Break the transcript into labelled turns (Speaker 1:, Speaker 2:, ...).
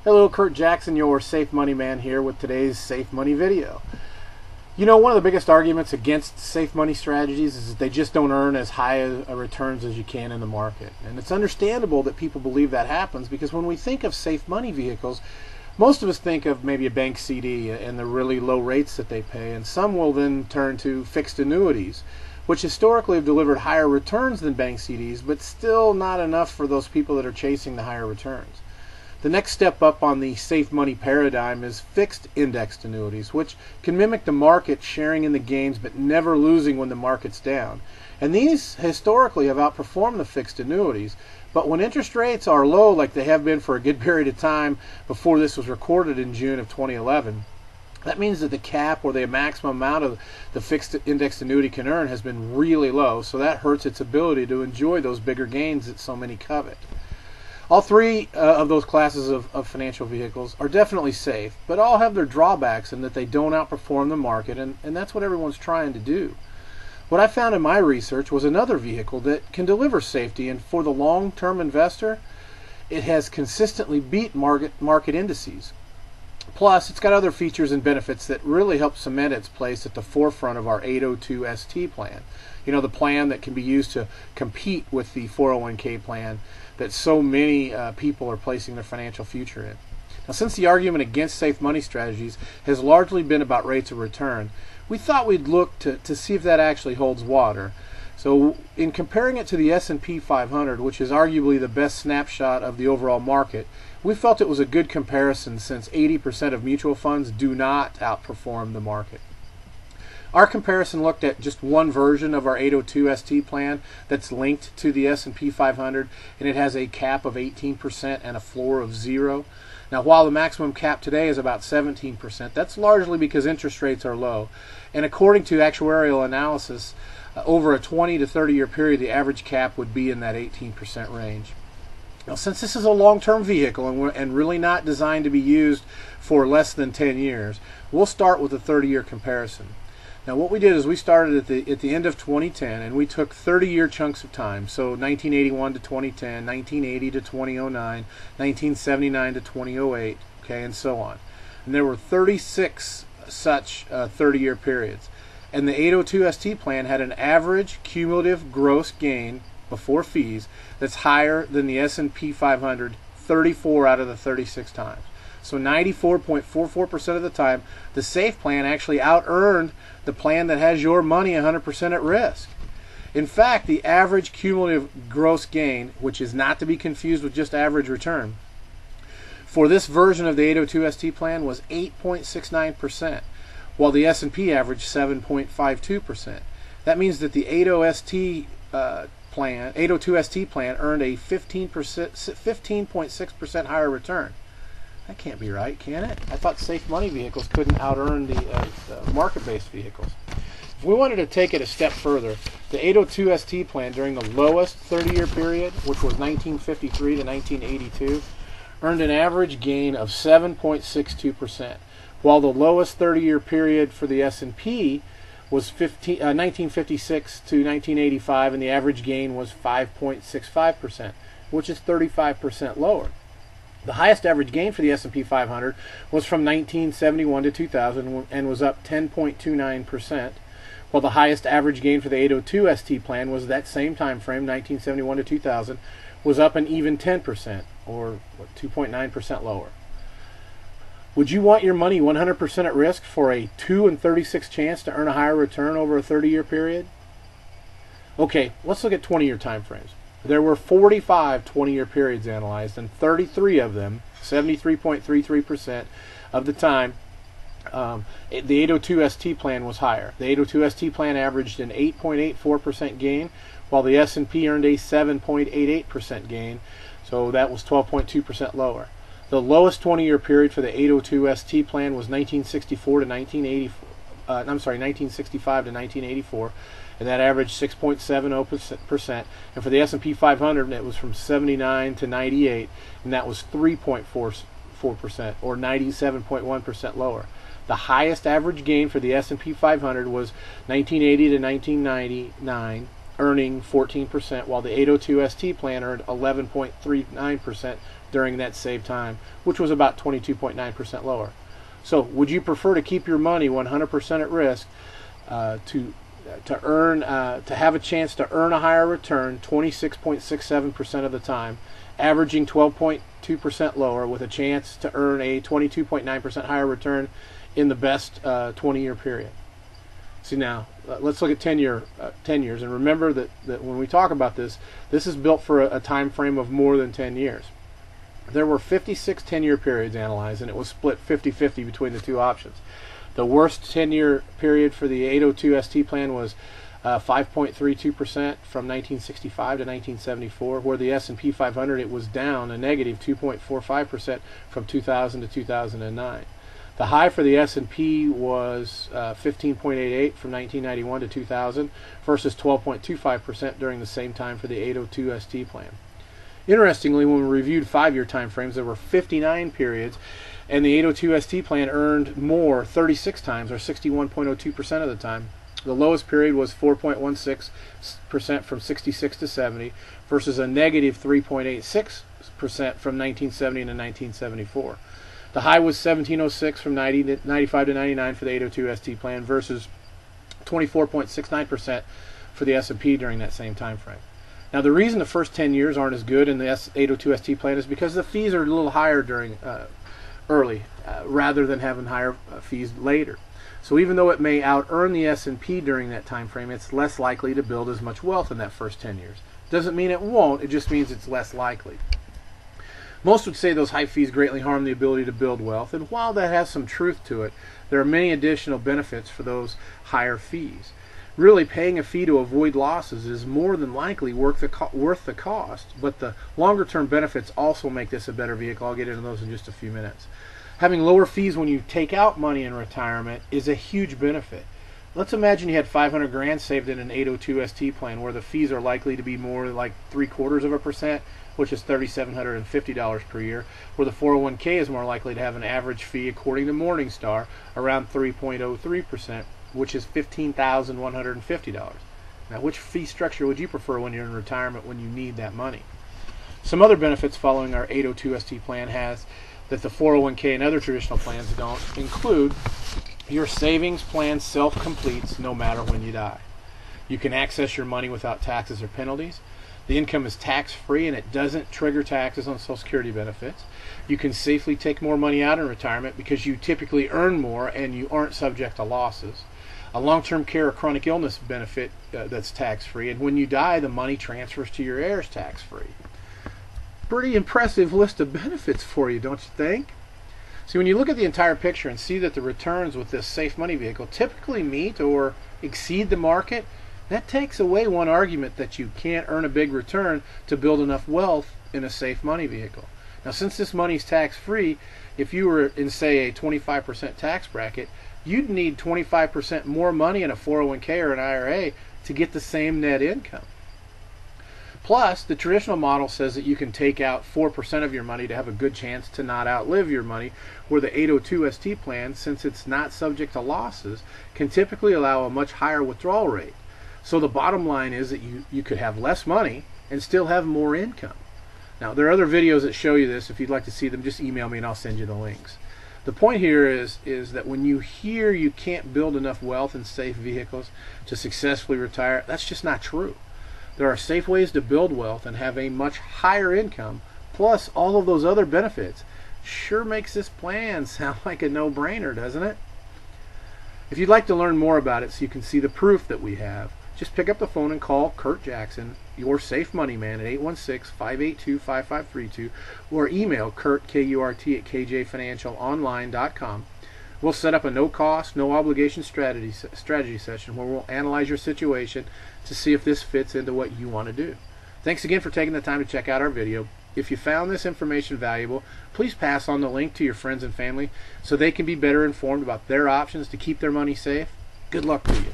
Speaker 1: Hello, Kurt Jackson, your Safe Money Man here with today's Safe Money video. You know, one of the biggest arguments against safe money strategies is that they just don't earn as high a returns as you can in the market. And it's understandable that people believe that happens because when we think of safe money vehicles, most of us think of maybe a bank CD and the really low rates that they pay, and some will then turn to fixed annuities, which historically have delivered higher returns than bank CDs, but still not enough for those people that are chasing the higher returns. The next step up on the safe money paradigm is fixed indexed annuities, which can mimic the market, sharing in the gains but never losing when the market's down. And these historically have outperformed the fixed annuities, but when interest rates are low like they have been for a good period of time before this was recorded in June of 2011, that means that the cap or the maximum amount of the fixed indexed annuity can earn has been really low, so that hurts its ability to enjoy those bigger gains that so many covet. All three of those classes of financial vehicles are definitely safe, but all have their drawbacks in that they don't outperform the market, and that's what everyone's trying to do. What I found in my research was another vehicle that can deliver safety, and for the long-term investor, it has consistently beat market indices. Plus, it's got other features and benefits that really help cement its place at the forefront of our 802 ST plan. You know, the plan that can be used to compete with the 401k plan that so many people are placing their financial future in. Now, since the argument against safe money strategies has largely been about rates of return, we thought we'd look to see if that actually holds water. So in comparing it to the S&P 500, which is arguably the best snapshot of the overall market, we felt it was a good comparison since 80% of mutual funds do not outperform the market. Our comparison looked at just one version of our 802 ST plan that's linked to the S&P 500, and it has a cap of 18% and a floor of 0. Now, while the maximum cap today is about 17%, that's largely because interest rates are low. And according to actuarial analysis, over a 20 to 30 year period, the average cap would be in that 18% range. Now, since this is a long-term vehicle and really not designed to be used for less than 10 years, we'll start with a 30-year comparison. Now, what we did is we started at the end of 2010, and we took 30-year chunks of time. So 1981 to 2010, 1980 to 2009, 1979 to 2008, okay, and so on. And there were 36 such 30-year periods. And the 802 ST plan had an average cumulative gross gain before fees that's higher than the S&P 500 34 out of the 36 times. So 94.44% of the time, the SAFE plan actually out-earned the plan that has your money 100% at risk. In fact, the average cumulative gross gain, which is not to be confused with just average return, for this version of the 802 ST plan was 8.69%, while the S&P averaged 7.52%. That means that the 802 ST plan earned a 15.6% higher return. That can't be right, can it? I thought safe money vehicles couldn't out-earn the market-based vehicles. If we wanted to take it a step further, the 802 ST plan during the lowest 30-year period, which was 1953 to 1982, earned an average gain of 7.62%, while the lowest 30-year period for the S&P was 1956 to 1985, and the average gain was 5.65%, which is 35% lower. The highest average gain for the S&P 500 was from 1971 to 2000 and was up 10.29%, while the highest average gain for the 802 ST plan was that same time frame, 1971 to 2000, was up an even 10%, or 2.9% lower. Would you want your money 100% at risk for a 2 in 36 chance to earn a higher return over a 30-year period? Okay, let's look at 20-year time frames. There were 45 20-year periods analyzed, and 33 of them, 73.33% of the time, the 802 ST plan was higher. The 802 ST plan averaged an 8.84% gain, while the S&P earned a 7.88% gain, so that was 12.2% lower. The lowest 20-year period for the 802 ST plan was 1964 to 1984. 1965 to 1984. And that averaged 6.70%. And for the S&P 500, it was from 79 to 98, and that was 3.44%, or 97.1% lower. The highest average gain for the S&P 500 was 1980 to 1999, earning 14%, while the 802ST plan earned 11.39% during that same time, which was about 22.9% lower. So would you prefer to keep your money 100% at risk to have a chance to earn a higher return 26.67% of the time, averaging 12.2% lower, with a chance to earn a 22.9% higher return in the best 20-year period? See, now let's look at 10 years, and remember that when we talk about this is built for a time frame of more than 10 years. There were 56 10-year periods analyzed, and it was split 50-50 between the two options. The worst 10-year period for the 802ST plan was 5.32% from 1965 to 1974, where the S&P 500, it was down a negative 2.45% from 2000 to 2009. The high for the S&P was 15.88 from 1991 to 2000 versus 12.25% during the same time for the 802ST plan. Interestingly, when we reviewed 5-year time frames, there were 59 periods, and the 802ST plan earned more 36 times, or 61.02% of the time. The lowest period was 4.16% from 66 to 70 versus a negative 3.86% from 1970 to 1974. The high was 1706 from 95 to 99 for the 802ST plan versus 24.69% for the S&P during that same time frame. Now, the reason the first 10 years aren't as good in the 802ST plan is because the fees are a little higher during early rather than having higher fees later. So even though it may out-earn the S&P during that time frame, it's less likely to build as much wealth in that first 10 years. Doesn't mean it won't, it just means it's less likely. Most would say those high fees greatly harm the ability to build wealth, and while that has some truth to it, there are many additional benefits for those higher fees. Really, paying a fee to avoid losses is more than likely worth the cost, but the longer-term benefits also make this a better vehicle. I'll get into those in just a few minutes. Having lower fees when you take out money in retirement is a huge benefit. Let's imagine you had 500 grand saved in an 802ST plan where the fees are likely to be more like 0.75%, which is $3,750 per year, where the 401k is more likely to have an average fee, according to Morningstar, around 3.03%, which is $15,150. Now, which fee structure would you prefer when you're in retirement when you need that money? Some other benefits following our 802ST plan has that the 401k and other traditional plans don't include: your savings plan self-completes no matter when you die. You can access your money without taxes or penalties. The income is tax-free and it doesn't trigger taxes on Social Security benefits. You can safely take more money out in retirement because you typically earn more and you aren't subject to losses. A long-term care or chronic illness benefit that's tax-free, and when you die, the money transfers to your heirs tax-free. Pretty impressive list of benefits for you, don't you think? See, when you look at the entire picture and see that the returns with this safe money vehicle typically meet or exceed the market, that takes away one argument that you can't earn a big return to build enough wealth in a safe money vehicle. Now, since this money is tax-free, if you were in, say, a 25% tax bracket, you'd need 25% more money in a 401k or an IRA to get the same net income. Plus, the traditional model says that you can take out 4% of your money to have a good chance to not outlive your money, where the 802ST plan, since it's not subject to losses, can typically allow a much higher withdrawal rate. So the bottom line is that you could have less money and still have more income. Now, there are other videos that show you this. If you'd like to see them, just email me and I'll send you the links. The point here is that when you hear you can't build enough wealth in safe vehicles to successfully retire, that's just not true. There are safe ways to build wealth and have a much higher income, plus all of those other benefits. Sure makes this plan sound like a no-brainer, doesn't it? If you'd like to learn more about it so you can see the proof that we have, just pick up the phone and call Kurt Jackson, your safe money man, at 816-582-5532, or email Kurt, K-U-R-T, at kjfinancialonline.com. We'll set up a no-cost, no-obligation strategy session where we'll analyze your situation to see if this fits into what you want to do. Thanks again for taking the time to check out our video. If you found this information valuable, please pass on the link to your friends and family so they can be better informed about their options to keep their money safe. Good luck to you.